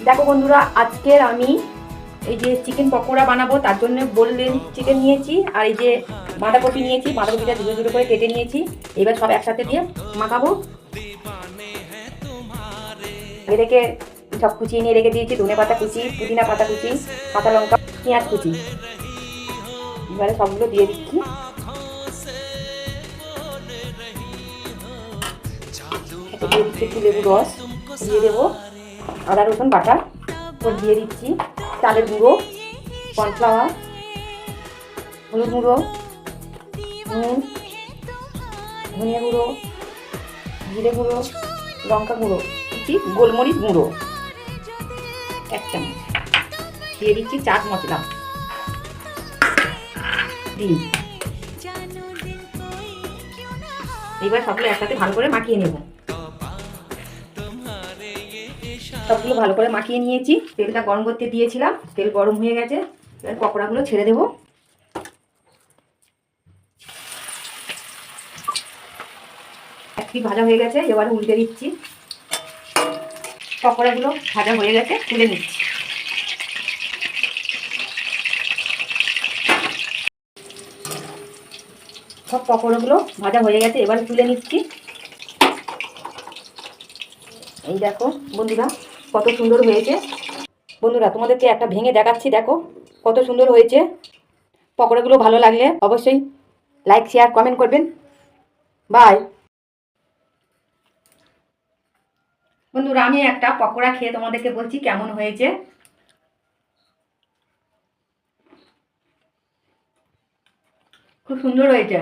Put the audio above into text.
দেখো বন্ধুরা, আজকের আমি এই যে চিকেন পকোড়া বানাবো, তার জন্য বললেন চিকেন নিয়েছি আর এই যে বাঁধাকপি নিয়েছি। বাঁধাকপিটা ছোটো ছোটো করে কেটে নিয়েছি। এবার সব একসাথে দিয়ে মাখাবো। রেখে সব কুচিয়ে নিয়ে রেখে দিয়েছি। ধনে পাতা কুচি, পুদিনা পাতা কুচি, কাঁচা লঙ্কা, পেঁয়াজ কুচি। এবারে সবগুলো দিয়ে দিচ্ছি। দিয়ে দিচ্ছি একটু লেবু রস, দিয়ে দেবো আদা রসুন বাটা, দিয়ে দিচ্ছি চালের গুঁড়ো, কর্নফ্লাওয়ার, হলুদ গুঁড়ো, নুন, ধনিয়া গুঁড়ো, জিরে গুঁড়ো, লঙ্কা গুঁড়ো, দিচ্ছি গোলমরিচ গুঁড়ো 1 চামচ, দিয়ে দিচ্ছি চাট মশলা, ডিম। এবার সবগুলো একসাথে ভালো করে মাখিয়ে নেব। সবগুলো ভালো করে মাখিয়ে নিয়েছি। তেলটা গরম করতে দিয়েছিলাম, তেল গরম হয়ে গেছে। এবার পকোড়াগুলো ছেড়ে দেবো। একটি ভাজা হয়ে গেছে, এবারে উল্টে দিচ্ছি। পকোড়াগুলো ভাজা হয়ে গেছে, তুলে নিচ্ছি। সব পকোড়াগুলো ভাজা হয়ে গেছে, এবারে তুলে নিচ্ছি। এই দেখো বন্ধুরা, কত সুন্দর হয়েছে। বন্ধুরা, তোমাদেরকে একটা ভেঙে দেখাচ্ছি, দেখো কত সুন্দর হয়েছে। পকোড়াগুলো ভালো লাগলে অবশ্যই লাইক, শেয়ার, কমেন্ট করবেন। বাই। বন্ধুরা, আমি একটা পকোড়া খেয়ে তোমাদেরকে বলছি কেমন হয়েছে। খুব সুন্দর হয়েছে।